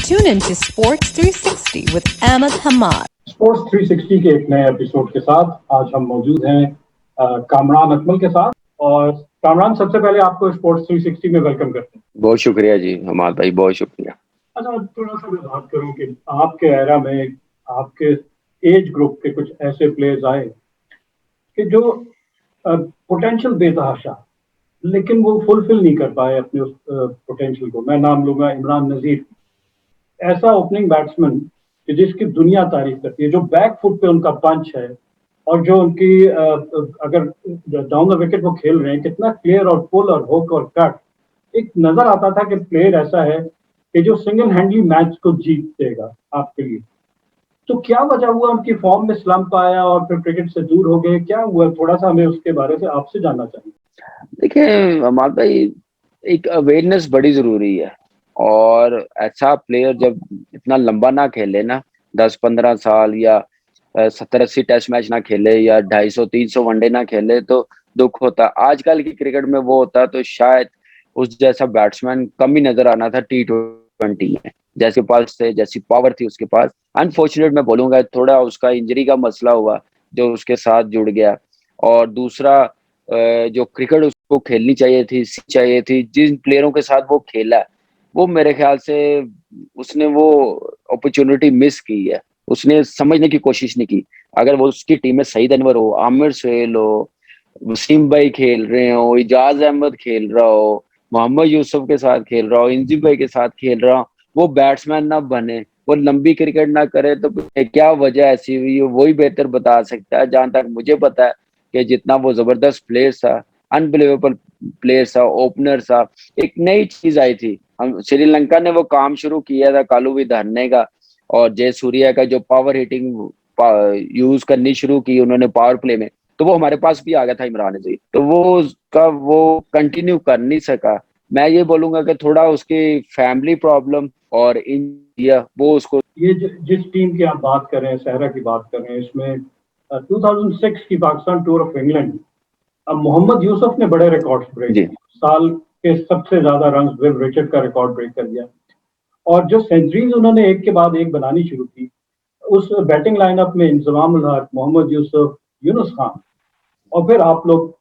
Tune in to Sports 360 with Ahmed Hamad. Sports 360 के एक नए एपिसोड के साथ आज हम मौजूद हैं कामरान अकमल के साथ। और कामरान, सबसे पहले आपको स्पोर्ट्स 360 में वेलकम करते हैं। बहुत शुक्रिया जी हमाद भाई, बहुत शुक्रिया। अच्छा, थोड़ा सा मैं बात करूं कि आपके एरा में आपके एज ग्रुप के कुछ ऐसे प्लेयर्स आए कि जो पोटेंशियल बेतहाशा, लेकिन वो फुलफिल नहीं कर पाए अपने उस पोटेंशियल को। मैं नाम लूंगा इमरान नजीर। ऐसा ओपनिंग बैट्समैन कि जिसकी दुनिया तारीफ करती है, जो बैक फुट पे उनका पंच है और जो उनकी अगर डाउन द विकेट वो खेल रहे हैं, कितना क्लियर और पुल और हुक और कट, एक नजर आता था कि प्लेयर ऐसा है कि जो सिंगल हैंडली मैच को जीत देगा आपके लिए। तो क्या वजह हुआ उनकी फॉर्म में स्लंप आया और फिर क्रिकेट से दूर हो गए? क्या हुआ, थोड़ा सा हमें उसके बारे से आपसे जानना चाहिए। देखिए हमाद भाई, एक अवेयरनेस बड़ी जरूरी है। और ऐसा प्लेयर जब इतना लंबा ना खेले ना, 10-15 साल या 70-80 टेस्ट मैच ना खेले या 250-300 वनडे ना खेले तो दुख होता। आजकल की क्रिकेट में वो होता तो शायद उस जैसा बैट्समैन कम ही नजर आना था T20 में। जैसे पास थे, जैसी पावर थी उसके पास। अनफॉर्चुनेट मैं बोलूंगा, थोड़ा उसका इंजरी का मसला हुआ जो उसके साथ जुड़ गया। और दूसरा, जो क्रिकेट उसको खेलनी चाहिए थी जिन प्लेयरों के साथ वो खेला, वो मेरे ख्याल से उसने वो अपॉर्चुनिटी मिस की है। उसने समझने की कोशिश नहीं की। अगर वो उसकी टीम में सईद अनवर हो, आमिर सुहेल हो, वसीम भाई खेल रहे हो, इजाज अहमद खेल रहा हो, मोहम्मद यूसुफ के साथ खेल रहा हो, इंजी भाई के साथ खेल रहा हो, वो बैट्समैन ना बने, वो लंबी क्रिकेट ना करे, तो क्या वजह ऐसी हुई है वही बेहतर बता सकता है। जहां तक मुझे पता है कि जितना वो जबरदस्त प्लेयर था, अनबिलीवेबल प्लेयर था, ओपनर था, एक नई चीज आई थी। हम श्रीलंका ने वो काम शुरू किया था कालू विधाने का, और जय सूर्या का जो पावर हिटिंग यूज करनी शुरू की उन्होंने पावर प्ले में, तो वो हमारे पास भी आ गया था इमरान जी। तो वो उसका वो कंटिन्यू कर नहीं सका। मैं ये बोलूंगा कि थोड़ा उसकी फैमिली प्रॉब्लम और इंडिया वो उसको। ये जिस टीम की आप बात कर रहे हैं, सहरा की बात कर रहे हैं, इसमें 2006 की पाकिस्तान टूर ऑफ इंग्लैंड, अब मोहम्मद यूसुफ ने बड़े रिकॉर्ड्स ब्रेक किए। साल के सबसे ज्यादा रन विव रिचर्ड का रिकॉर्ड ब्रेक कर दिया। और जो सेंचुरीज उन्होंने एक के बाद एक बनानी शुरू की, उस बैटिंग लाइनअप में इंजमाम उल हक, मोहम्मद यूसुफ, यूनुस खान और फिर आप लोग,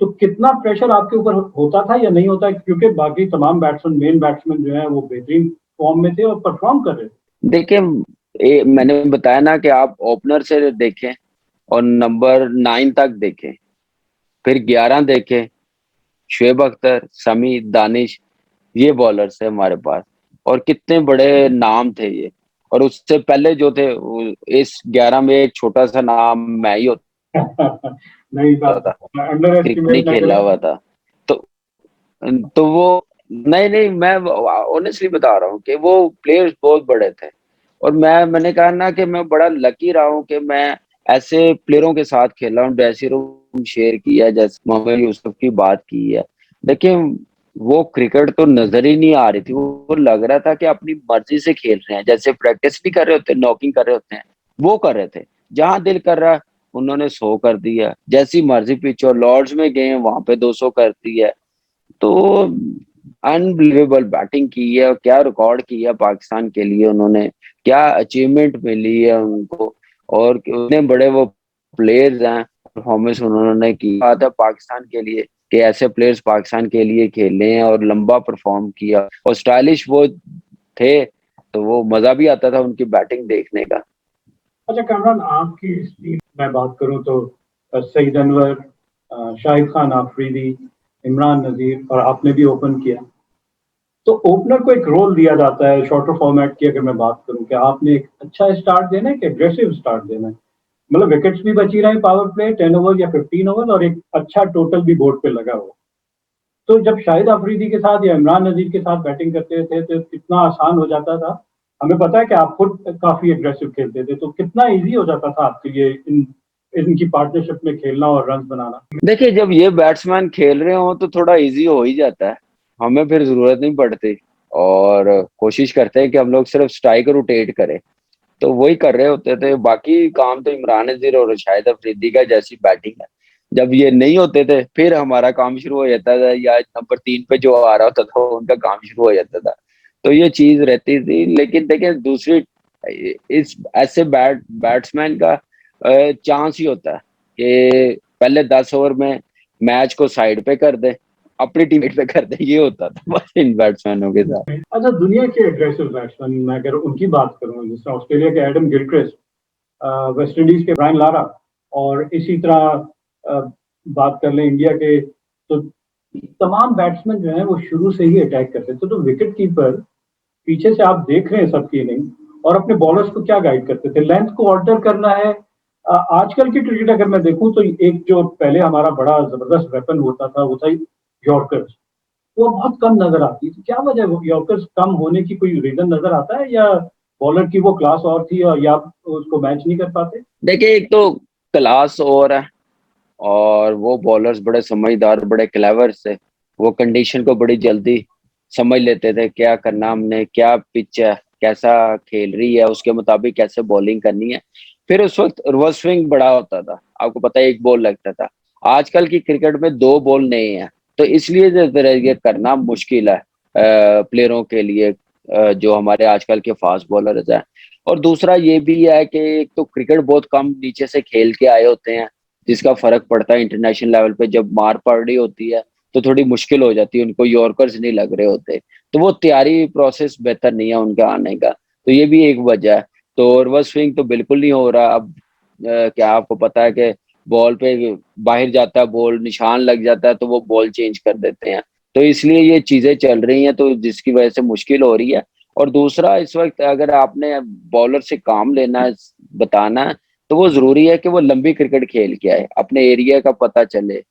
तो कितना प्रेशर आपके ऊपर होता था या नहीं होता? क्योंकि बाकी तमाम बैट्समैन, मेन बैट्समैन जो है वो बेहतरीन फॉर्म में थे और परफॉर्म कर रहे थे। देखिए, मैंने बताया ना कि आप ओपनर से देखें और नंबर 9 तक देखें, फिर 11 देखें, शुएब अख्तर, समी, दानिश, ये बॉलर्स है हमारे पास। और कितने बड़े नाम थे ये। और उससे पहले जो थे इस 11 में एक छोटा सा नाम मैं ही नहीं होता था, अंडर क्रिकेट नहीं एस्टिमेट ना खेला करें। हुआ था। तो वो नहीं नहीं, मैं ऑनेस्टली बता रहा हूँ कि वो प्लेयर्स बहुत बड़े थे। और मैंने कहा ना कि मैं बड़ा लकी रहा हूँ कि मैं ऐसे प्लेयरों के साथ खेला हूँ। ड्रेसिंग रूम शेयर किया है, जैसे मोहम्मद यूसुफ की बात की है। लेकिन वो क्रिकेट तो नजर ही नहीं आ रही थी। वो लग रहा था कि अपनी मर्जी से खेल रहे हैं, जैसे प्रैक्टिस भी कर रहे होते हैं, नॉकिंग कर रहे होते हैं, वो कर रहे थे। जहां दिल कर रहा उन्होंने 100 कर दिया, जैसी मर्जी पिच। और लॉर्ड्स में गए वहां पे 200 कर दिया। तो अनबिलीवेबल बैटिंग की है, और क्या रिकॉर्ड किया पाकिस्तान के लिए उन्होंने, क्या अचीवमेंट मिली है उनको। और उतने बड़े वो प्लेयर्स हैं, परफॉर्मेंस उन्होंने की। बात है पाकिस्तान के लिए कि ऐसे प्लेयर्स पाकिस्तान के लिए खेले हैं और लंबा परफॉर्म किया और स्टाइलिश वो थे, तो वो मजा भी आता था उनकी बैटिंग देखने का। अच्छा कामरान, आपकी इस टीम में बात करूं तो सईद अनवर, शाहिद खान आफरीदी, इमरान नजीर, और आपने भी ओपन किया। तो ओपनर को एक रोल दिया जाता है शॉर्टर फॉर्मेट की। अगर मैं बात करूं कि आपने एक अच्छा स्टार्ट देना है कि एग्रेसिव स्टार्ट देना है, मतलब विकेट्स भी बची रहे, पावर प्ले 10 ओवर या 15 ओवर, और एक अच्छा टोटल भी बोर्ड पे लगा हो। तो जब शाहिद अफरीदी के साथ या इमरान नजीर के साथ बैटिंग करते थे तो कितना आसान हो जाता था। हमें पता है कि आप खुद काफी एग्रेसिव खेलते थे, तो कितना इजी हो जाता था आपके लिए इनकी पार्टनरशिप में खेलना और रन बनाना। देखिए, जब ये बैट्समैन खेल रहे हो तो थोड़ा इजी हो ही जाता है, हमें फिर जरूरत नहीं पड़ती। और कोशिश करते हैं कि हम लोग सिर्फ स्ट्राइक रोटेट करें, तो वही कर रहे होते थे। बाकी काम तो इमरान नजीर और शाहिद अफरीदी का जैसी बैटिंग है। जब ये नहीं होते थे फिर हमारा काम शुरू हो जाता था, या नंबर 3 पे जो आ रहा होता था उनका काम शुरू हो जाता था। तो ये चीज रहती थी। लेकिन देखिए दूसरी, इस ऐसे बैट्समैन का चांस ही होता है कि पहले 10 ओवर में मैच को साइड पे कर दे, अपनी टीम पे कर दे, ये होता था बस इन बैट्समैनों के साथ। अच्छा, दुनिया के एग्रेसिव बैट्समैन मैं अगर उनकी बात करूं, जैसे ऑस्ट्रेलिया के एडम गिलक्रिस्ट, वेस्ट इंडीज के ब्रायन लारा, और इसी तरह बात कर लें इंडिया के, तो तमाम बैट्समैन जो हैं वो शुरू से ही अटैक करते थे। तो विकेट कीपर पीछे से आप देख रहे हैं सबकी इनिंग, और अपने बॉलर्स को क्या गाइड करते थे, लेंथ को ऑल्टर करना है। आजकल की क्रिकेट अगर मैं देखूं तो एक जो पहले हमारा बड़ा जबरदस्त वेपन होता था वो था यॉर्कर्स, वो बहुत कम नजर आती है। तो क्या वजह है यॉर्कर्स कम होने की, कोई रीजन नजर आता है, या बॉलर की वो क्लास और थी और या आप उसको मैच नहीं कर पाते? देखिए एक तो क्लास और है, और वो बॉलर्स बड़े समझदार, बड़े क्लेवर से, वो कंडीशन को बड़ी जल्दी समझ लेते थे, क्या करना हमने, क्या पिच है, कैसा खेल रही है, उसके मुताबिक कैसे बॉलिंग करनी है। फिर उस वक्त रिवर्स स्विंग बड़ा होता था, आपको पता है, एक बॉल लगता था। आजकल की क्रिकेट में 2 बॉल नहीं है, तो इसलिए ये करना मुश्किल है प्लेयरों के लिए, जो हमारे आजकल के फास्ट बॉलर्स हैं। और दूसरा ये भी है कि एक तो क्रिकेट बहुत कम नीचे से खेल के आए होते हैं, जिसका फर्क पड़ता है इंटरनेशनल लेवल पे। जब मार पड़ रही होती है तो थोड़ी मुश्किल हो जाती है, उनको यॉर्कर्स नहीं लग रहे होते, तो वो तैयारी प्रोसेस बेहतर नहीं है उनका आने का, तो ये भी एक वजह है। तो रिवर्स स्विंग तो बिल्कुल नहीं हो रहा अब। क्या आपको पता है कि बॉल पे बाहर जाता है बॉल, निशान लग जाता है तो वो बॉल चेंज कर देते हैं। तो इसलिए ये चीजें चल रही हैं, तो जिसकी वजह से मुश्किल हो रही है। और दूसरा, इस वक्त अगर आपने बॉलर से काम लेना है, बताना है, तो वो जरूरी है कि वो लंबी क्रिकेट खेल के आए, अपने एरिया का पता चले,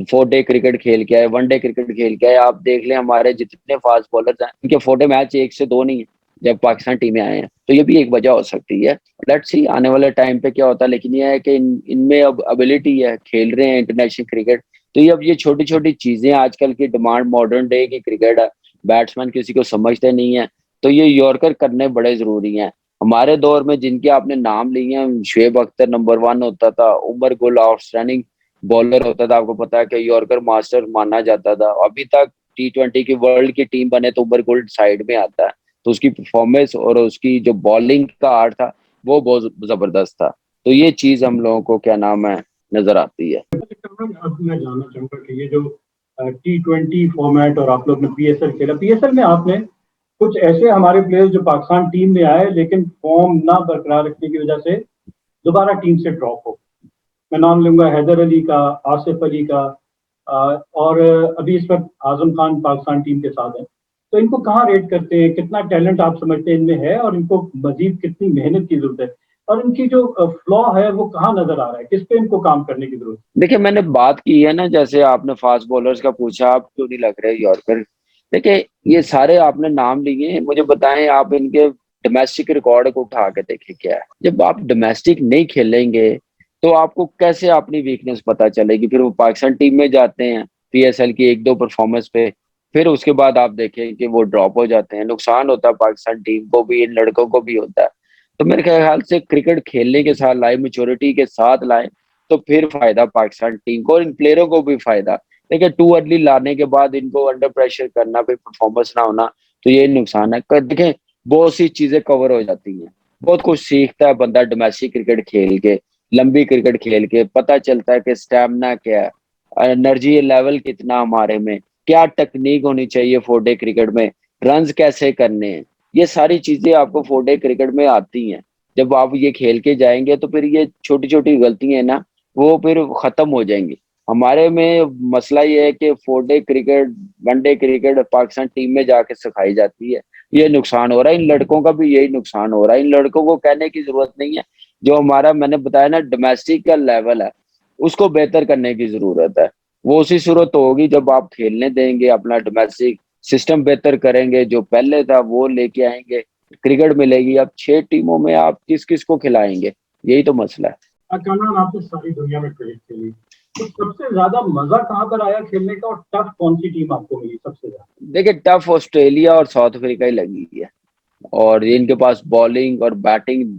4 डे क्रिकेट खेल के आए, 1 डे क्रिकेट खेल के आए। आप देख लें हमारे जितने फास्ट बॉलर्स हैं, उनके 4 डे मैच 1 से 2 नहीं है जब पाकिस्तान टीम में आए हैं, तो ये भी एक वजह हो सकती है। लेट्स सी आने वाले टाइम पे क्या होता है। लेकिन ये है कि इनमें अब एबिलिटी है, खेल रहे हैं इंटरनेशनल क्रिकेट, तो ये अब ये छोटी छोटी चीजें, आजकल की डिमांड मॉडर्न डे की क्रिकेट है, बैट्समैन किसी को समझते नहीं है, तो ये यॉर्कर करने बड़े जरूरी हैं। हमारे दौर में जिनके आपने नाम लिए हैं, शुएब अख्तर नंबर 1 होता था, उमर गुल आउटस्टैंडिंग बॉलर होता था, आपको पता है कि यॉर्कर मास्टर माना जाता था। अभी तक T20 की वर्ल्ड की टीम बने तो उमर गुल साइड में आता है, तो उसकी परफॉर्मेंस और उसकी जो बॉलिंग का आर्ट था वो बहुत जबरदस्त था। तो ये चीज हम लोगों को क्या नाम है नजर आती है। अब मैं जानना चाहूंगा कि ये जो T20 फॉर्मेट और आप लोग ने PSL खेला, PSL में आपने कुछ ऐसे हमारे प्लेयर्स जो पाकिस्तान टीम में आए लेकिन फॉर्म ना बरकरार रखने की वजह से दोबारा टीम से ड्रॉप हो, मैं नाम लूंगा हैदर अली का, आसिफ अली का, और अभी इस वक्त आजम खान पाकिस्तान टीम के साथ हैं। तो इनको कहाँ रेट करते हैं, कितना टैलेंट आप समझते हैं इनमें है, और इनको मजीद कितनी मेहनत की जरूरत है, और इनकी जो फ्लॉ है वो कहाँ नजर आ रहा है, किस पे इनको काम करने की जरूरत देखिए मैंने बात की है ना, जैसे आपने फास्ट बॉलर्स का पूछा, आप क्यों नहीं लग रहे यॉर्कर। देखिए ये सारे आपने नाम लिए, मुझे बताएं आप इनके डोमेस्टिक रिकॉर्ड को उठा के देखें क्या है। जब आप डोमेस्टिक नहीं खेलेंगे तो आपको कैसे अपनी वीकनेस पता चलेगी। फिर वो पाकिस्तान टीम में जाते हैं PSL की 1-2 परफॉर्मेंस पे, फिर उसके बाद आप देखें कि वो ड्रॉप हो जाते हैं, नुकसान होता है पाकिस्तान टीम को भी, इन लड़कों को भी होता है। तो मेरे ख्याल से क्रिकेट खेलने के साथ लाए, मेच्योरिटी के साथ लाए, तो फिर फायदा पाकिस्तान टीम को और इन प्लेयरों को भी फायदा। देखिए टू अर्ली लाने के बाद इनको अंडर प्रेशर करना, फिर परफॉर्मेंस ना होना, तो ये नुकसान है। देखें बहुत सी चीजें कवर हो जाती हैं, बहुत कुछ सीखता है बंदा डोमेस्टिक क्रिकेट खेल के, लंबी क्रिकेट खेल के पता चलता है कि स्टेमिना क्या है, एनर्जी लेवल कितना हमारे में, क्या टेक्निक होनी चाहिए 4 डे क्रिकेट में, रन्स कैसे करने हैं, ये सारी चीजें आपको 4 डे क्रिकेट में आती हैं। जब आप ये खेल के जाएंगे तो फिर ये छोटी छोटी गलतियां ना वो फिर खत्म हो जाएंगी। हमारे में मसला ये है कि 4 day cricket, 1 day cricket Pakistan team में जाके सिखाई जाती है, ये नुकसान हो रहा है। इन लड़कों का भी यही नुकसान हो रहा है। इन लड़कों को कहने की जरूरत नहीं है, जो हमारा मैंने बताया ना डोमेस्टिक का लेवल है उसको बेहतर करने की जरूरत है। वो उसी सूरत होगी जब आप खेलने देंगे, अपना डोमेस्टिक सिस्टम बेहतर करेंगे, जो पहले था वो लेके आएंगे, क्रिकेट मिलेगी। अब 6 टीमों में आप किस किस को खिलाएंगे, यही तो मसला है। है? कामरान, आपने सारी दुनिया में क्रिकेट खेली, तो सबसे ज्यादा मजा कहाँ पर आया खेलने का, और टफ कौन सी टीम आपको मिली सबसे ज्यादा? देखिए टफ ऑस्ट्रेलिया और साउथ अफ्रीका ही लगी है, और इनके पास बॉलिंग और बैटिंग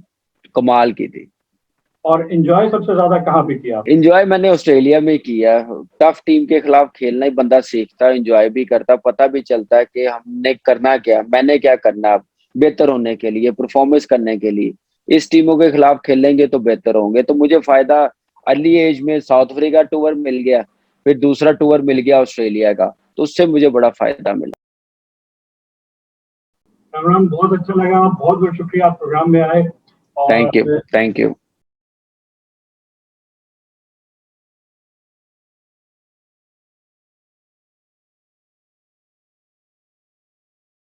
कमाल की थी। और एंजॉय सबसे ज्यादा कहाँ पे किया? एंजॉय मैंने ऑस्ट्रेलिया में किया। टफ टीम के खिलाफ खेलना ही बंदा सीखता, एंजॉय भी करता, पता भी चलता है कि हमने करना क्या, मैंने क्या करना अब बेहतर होने के लिए, परफॉर्मेंस करने के लिए। इस टीमों के खिलाफ खेलेंगे तो बेहतर होंगे। तो मुझे फायदा अर्ली एज में साउथ अफ्रीका टूर मिल गया, फिर दूसरा टूर मिल गया ऑस्ट्रेलिया का, तो उससे मुझे बड़ा फायदा मिला। इमरान, बहुत अच्छा लगा, बहुत बहुत शुक्रिया आप प्रोग्राम में आए। थैंक यू, और थैंक यू।